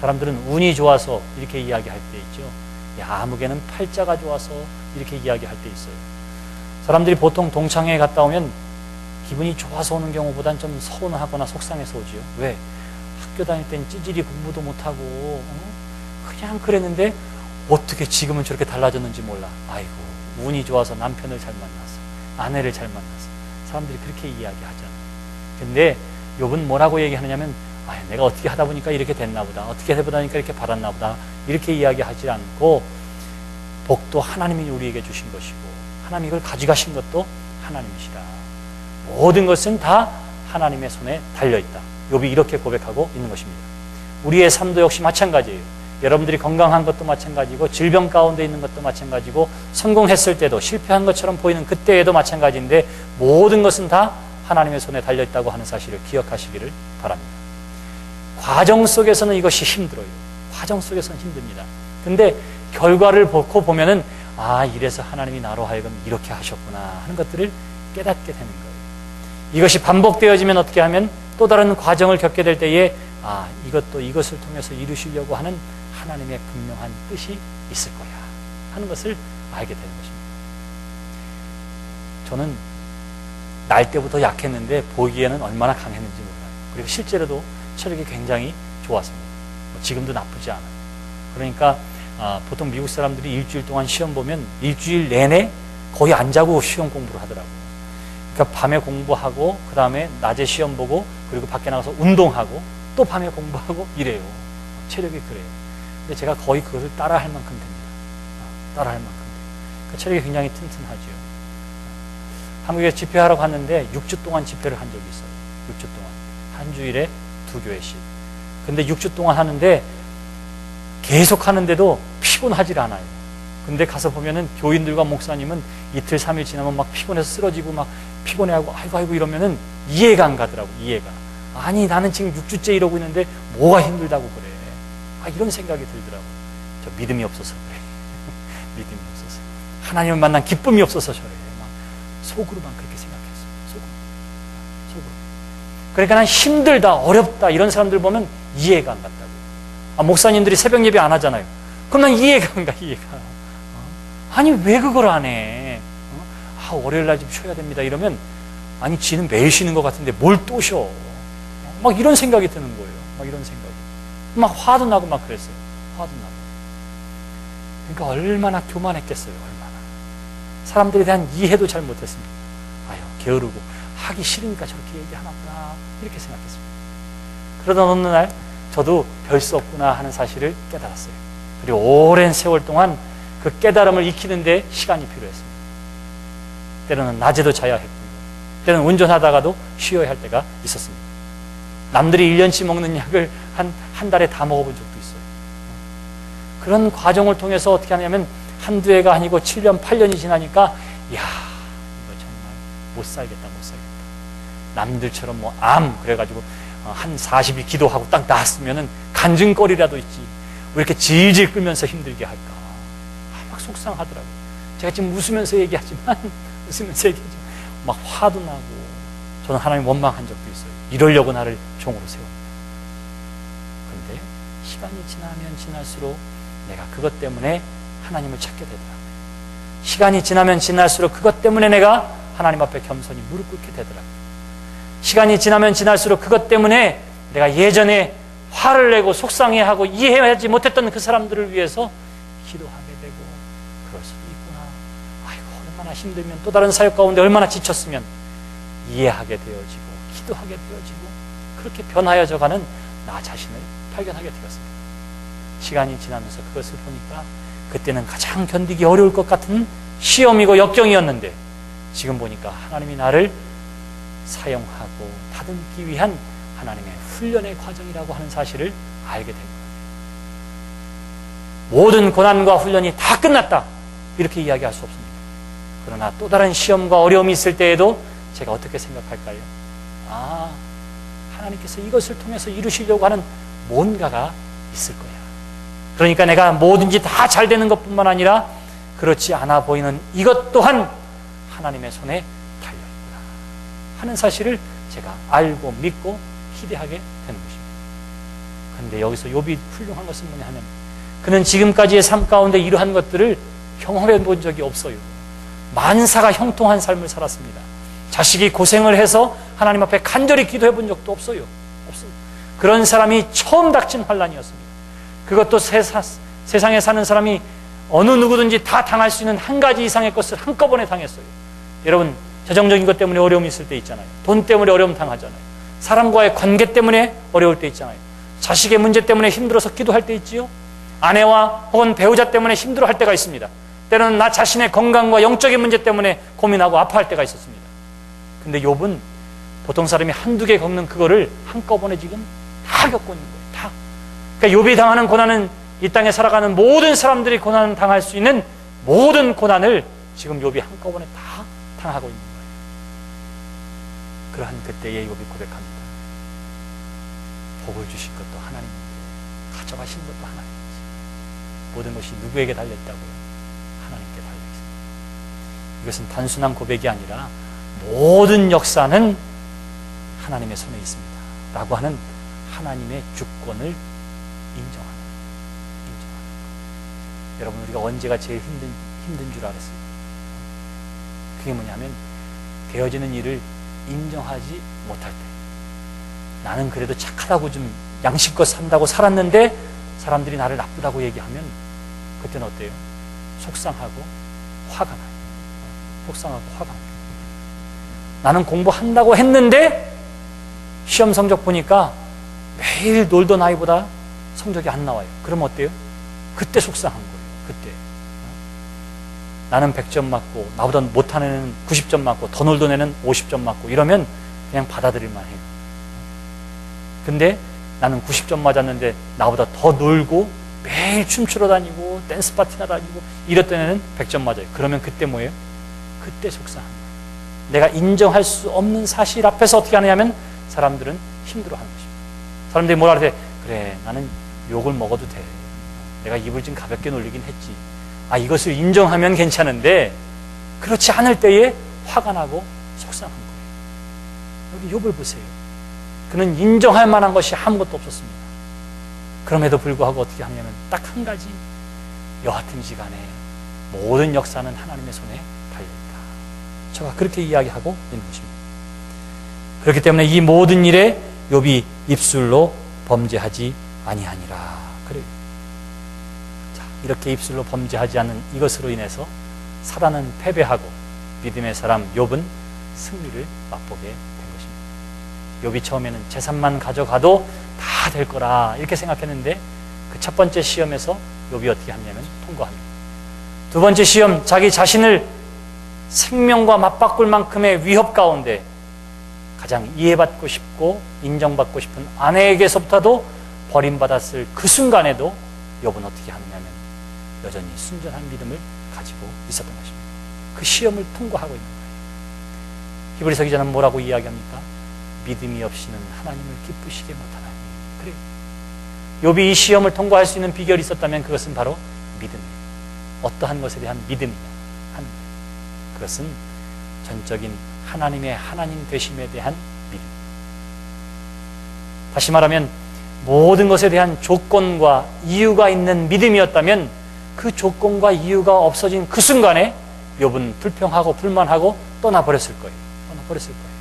사람들은 운이 좋아서 이렇게 이야기할 때 있죠. 아무개는 팔자가 좋아서 이렇게 이야기할 때 있어요. 사람들이 보통 동창회에 갔다 오면 기분이 좋아서 오는 경우보단 좀 서운하거나 속상해서 오지요. 왜? 학교 다닐 땐 찌질이 공부도 못하고 그냥 그랬는데 어떻게 지금은 저렇게 달라졌는지 몰라. 아이고, 운이 좋아서 남편을 잘 만났어, 아내를 잘 만났어. 사람들이 그렇게 이야기하잖아요. 근데 욥은 뭐라고 얘기하느냐면 내가 어떻게 하다 보니까 이렇게 됐나 보다, 어떻게 하다 보니까 이렇게 받았나 보다, 이렇게 이야기하지 않고 복도 하나님이 우리에게 주신 것이고 하나님이 이걸 가져가신 것도 하나님이시라. 모든 것은 다 하나님의 손에 달려있다. 욥이 이렇게 고백하고 있는 것입니다. 우리의 삶도 역시 마찬가지예요. 여러분들이 건강한 것도 마찬가지고 질병 가운데 있는 것도 마찬가지고 성공했을 때도 실패한 것처럼 보이는 그때에도 마찬가지인데 모든 것은 다 하나님의 손에 달려있다고 하는 사실을 기억하시기를 바랍니다. 과정 속에서는 이것이 힘들어요. 과정 속에서는 힘듭니다. 근데 결과를 보면은 이래서 하나님이 나로 하여금 이렇게 하셨구나 하는 것들을 깨닫게 되는 거예요. 이것이 반복되어지면 어떻게 하면 또 다른 과정을 겪게 될 때에 이것을 통해서 이루시려고 하는 하나님의 분명한 뜻이 있을 거야 하는 것을 알게 되는 것입니다. 저는 날 때부터 약했는데 보기에는 얼마나 강했는지 몰라요. 그리고 실제로도 체력이 굉장히 좋았습니다. 지금도 나쁘지 않아요. 그러니까 보통 미국 사람들이 일주일 동안 시험 보면 일주일 내내 거의 안 자고 시험 공부를 하더라고요. 그러니까 밤에 공부하고 그 다음에 낮에 시험 보고 그리고 밖에 나가서 운동하고 또 밤에 공부하고 이래요. 체력이 그래요. 근데 제가 거의 그것을 따라할 만큼 됩니다. 따라할 만큼 돼요. 그 체력이 굉장히 튼튼하죠. 한국에 집회하러 갔는데 6주 동안 집회를 한 적이 있어요. 6주 동안. 한 주일에 2교회씩. 근데 6주 동안 하는데 계속 하는데도 피곤하질 않아요. 근데 가서 보면은 교인들과 목사님은 이틀, 3일 지나면 막 피곤해서 쓰러지고 막 피곤해하고 아이고 이러면은 이해가 안 가더라고, 이해가. 아니, 나는 지금 6주째 이러고 있는데 뭐가 힘들다고 그래. 이런 생각이 들더라고. 저 믿음이 없어서 그래. 믿음이 없어서. 하나님을 만난 기쁨이 없어서 저래. 막 속으로만 그렇게 생각했어요. 속으로. 그러니까 난 힘들다, 어렵다 이런 사람들 보면 이해가 안 간다고. 목사님들이 새벽 예배 안 하잖아요. 그럼 난 이해가 안 가, 이해가. 아니, 왜 그걸 안 해? 월요일 날 좀 쉬어야 됩니다. 이러면, 아니, 지는 매일 쉬는 것 같은데 뭘 또 쉬어? 막 이런 생각이 드는 거예요. 막 이런 생각이. 막 화도 나고 막 그랬어요. 화도 나고. 그러니까 얼마나 교만했겠어요, 얼마나. 사람들에 대한 이해도 잘 못했습니다. 게으르고, 하기 싫으니까 저렇게 얘기하나 보다. 이렇게 생각했습니다. 그러던 어느 날, 저도 별 수 없구나 하는 사실을 깨달았어요. 그리고 오랜 세월 동안 그 깨달음을 익히는데 시간이 필요했습니다. 때로는 낮에도 자야 했고, 때로는 운전하다가도 쉬어야 할 때가 있었습니다. 남들이 1년치 먹는 약을 한 달에 다 먹어본 적도 있어요. 그런 과정을 통해서 어떻게 하냐면 한두 해가 아니고 7년, 8년이 지나니까 이거 정말 못 살겠다. 남들처럼 그래가지고 한 40일 기도하고 딱 나았으면은 간증거리라도 있지. 왜 이렇게 질질 끌면서 힘들게 할까? 막 속상하더라고요. 제가 지금 웃으면서 얘기하지만, 막 화도 나고, 저는 하나님 원망한 적도 있어요. 이러려고 나를 종으로 세웁니다. 그런데 시간이 지나면 지날수록 내가 그것 때문에 하나님을 찾게 되더라고요. 시간이 지나면 지날수록 그것 때문에 내가 하나님 앞에 겸손히 무릎 꿇게 되더라고요. 시간이 지나면 지날수록 그것 때문에 내가 예전에 화를 내고 속상해하고 이해하지 못했던 그 사람들을 위해서 기도하게 되고, 그럴 수도 있구나. 얼마나 힘들면, 또 다른 사역 가운데 얼마나 지쳤으면 이해하게 되어지고 기도하게 되어지고 그렇게 변하여져가는 나 자신을 발견하게 되었습니다. 시간이 지나면서 그것을 보니까 그때는 가장 견디기 어려울 것 같은 시험이고 역경이었는데 지금 보니까 하나님이 나를 사용하고 다듬기 위한 하나님의 훈련의 과정이라고 하는 사실을 알게 된 거예요. 모든 고난과 훈련이 다 끝났다, 이렇게 이야기할 수 없습니다. 그러나 또 다른 시험과 어려움이 있을 때에도 제가 어떻게 생각할까요? 하나님께서 이것을 통해서 이루시려고 하는 뭔가가 있을 거야. 그러니까 내가 뭐든지 다 잘 되는 것뿐만 아니라 그렇지 않아 보이는 이것 또한 하나님의 손에 달려있구나 하는 사실을 제가 알고 믿고 기대하게 되는 것입니다. 근데 여기서 욥이 훌륭한 것은 뭐냐 하면 그는 지금까지의 삶 가운데 이러한 것들을 경험해 본 적이 없어요. 만사가 형통한 삶을 살았습니다. 자식이 고생을 해서 하나님 앞에 간절히 기도해 본 적도 없어요. 없어요. 그런 사람이 처음 닥친 환난이었습니다. 그것도 세상에 사는 사람이 어느 누구든지 다 당할 수 있는 한 가지 이상의 것을 한꺼번에 당했어요. 여러분, 재정적인 것 때문에 어려움이 있을 때 있잖아요. 돈 때문에 어려움 당하잖아요. 사람과의 관계 때문에 어려울 때 있잖아요. 자식의 문제 때문에 힘들어서 기도할 때 있지요. 아내와 혹은 배우자 때문에 힘들어할 때가 있습니다. 때로는 나 자신의 건강과 영적인 문제 때문에 고민하고 아파할 때가 있었습니다. 근데 욥은 보통 사람이 한두 개 겪는 그거를 한꺼번에 지금 다 겪고 있는 거예요. 다. 그러니까 욥이 당하는 고난은 이 땅에 살아가는 모든 사람들이 고난을 당할 수 있는 모든 고난을 지금 욥이 한꺼번에 다 당하고 있는 거예요. 그러한 그때의 욥이 고백합니다. 복을 주실 것도 하나님인데 가져가신 것도 하나님이지. 모든 것이 누구에게 달렸다고요? 하나님께 달려있습니다. 이것은 단순한 고백이 아니라 모든 역사는 하나님의 손에 있습니다 라고 하는 하나님의 주권을 인정하는 거예요. 여러분, 우리가 언제가 제일 힘든 줄 알았어요? 그게 뭐냐면 되어지는 일을 인정하지 못할 때. 나는 그래도 착하다고 좀 양심껏 산다고 살았는데 사람들이 나를 나쁘다고 얘기하면 그때는 어때요? 속상하고 화가 나요. 속상하고 화가 나요. 나는 공부한다고 했는데 시험 성적 보니까 매일 놀던 아이보다 성적이 안 나와요. 그러면 어때요? 그때 속상한 거예요. 그때. 나는 100점 맞고 나보다 못하는 애는 90점 맞고 더 놀던 애는 50점 맞고 이러면 그냥 받아들일만 해요. 근데 나는 90점 맞았는데 나보다 더 놀고 매일 춤추러 다니고 댄스 파티나 다니고 이랬던 애는 100점 맞아요. 그러면 그때 뭐예요? 그때 속상한 거예요. 내가 인정할 수 없는 사실 앞에서 어떻게 하느냐면 사람들은 힘들어하는 것입니다. 사람들이 뭐라 그래? 그래, 나는 욕을 먹어도 돼. 내가 입을 좀 가볍게 놀리긴 했지. 이것을 인정하면 괜찮은데 그렇지 않을 때에 화가 나고 속상한 거예요. 여기 욥을 보세요. 그는 인정할 만한 것이 아무것도 없었습니다. 그럼에도 불구하고 어떻게 하냐면 딱 한 가지, 여하튼지 간에 모든 역사는 하나님의 손에 달려있다. 제가 그렇게 이야기하고 있는 것입니다. 그렇기 때문에 이 모든 일에 욥이 입술로 범죄하지 아니하니라. 그래요. 자, 이렇게 입술로 범죄하지 않는 이것으로 인해서 사단은 패배하고 믿음의 사람 욥은 승리를 맛보게 된 것입니다. 욥이 처음에는 재산만 가져가도 다 될 거라 이렇게 생각했는데 그 첫 번째 시험에서 욥이 어떻게 하냐면 통과합니다. 두 번째 시험, 자기 자신을 생명과 맞바꿀 만큼의 위협 가운데 가장 이해받고 싶고 인정받고 싶은 아내에게서부터도 버림받았을 그 순간에도 욥은 어떻게 하느냐면 여전히 순전한 믿음을 가지고 있었던 것입니다. 그 시험을 통과하고 있는 거예요. 히브리서 기자는 뭐라고 이야기합니까? 믿음이 없이는 하나님을 기쁘시게 못하나니. 그래요. 욥이 이 시험을 통과할 수 있는 비결이 있었다면 그것은 바로 믿음이에요. 어떠한 것에 대한 믿음이냐 하는 거예요. 그것은 전적인 하나님의 하나님 되심에 대한 믿음. 다시 말하면 모든 것에 대한 조건과 이유가 있는 믿음이었다면 그 조건과 이유가 없어진 그 순간에 욥은 불평하고 불만하고 떠나버렸을 거예요. 떠나버렸을 거예요.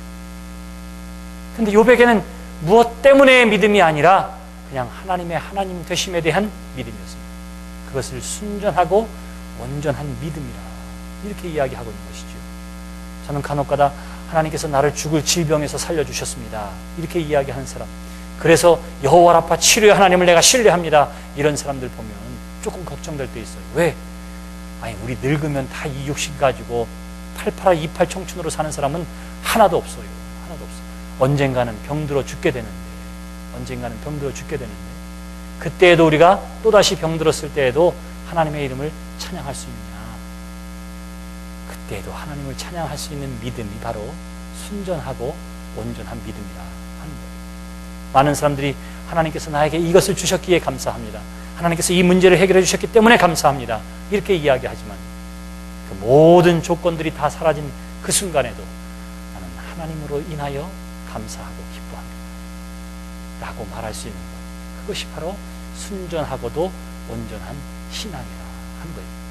근데 욥에게는 무엇 때문의 믿음이 아니라 그냥 하나님의 하나님 되심에 대한 믿음이었습니다. 그것을 순전하고 온전한 믿음이라 이렇게 이야기하고 있는 것이죠. 저는 간혹가다 하나님께서 나를 죽을 질병에서 살려주셨습니다. 이렇게 이야기하는 사람, 그래서 여호와 라파 치료의 하나님을 내가 신뢰합니다. 이런 사람들 보면 조금 걱정될 때 있어요. 왜? 우리 늙으면 다 이 육신 가지고 팔팔아 이팔 청춘으로 사는 사람은 하나도 없어요. 하나도 없어요. 언젠가는 병들어 죽게 되는데 그때에도 우리가 또다시 병들었을 때에도 하나님의 이름을 찬양할 수 있느냐? 그때에도 하나님을 찬양할 수 있는 믿음이 바로 순전하고 온전한 믿음이라 하는 거예요. 많은 사람들이 하나님께서 나에게 이것을 주셨기에 감사합니다. 하나님께서 이 문제를 해결해 주셨기 때문에 감사합니다. 이렇게 이야기하지만 그 모든 조건들이 다 사라진 그 순간에도 나는 하나님으로 인하여 감사하고 기뻐합니다 라고 말할 수 있는 것, 그것이 바로 순전하고도 온전한 신앙이라 하는 거예요.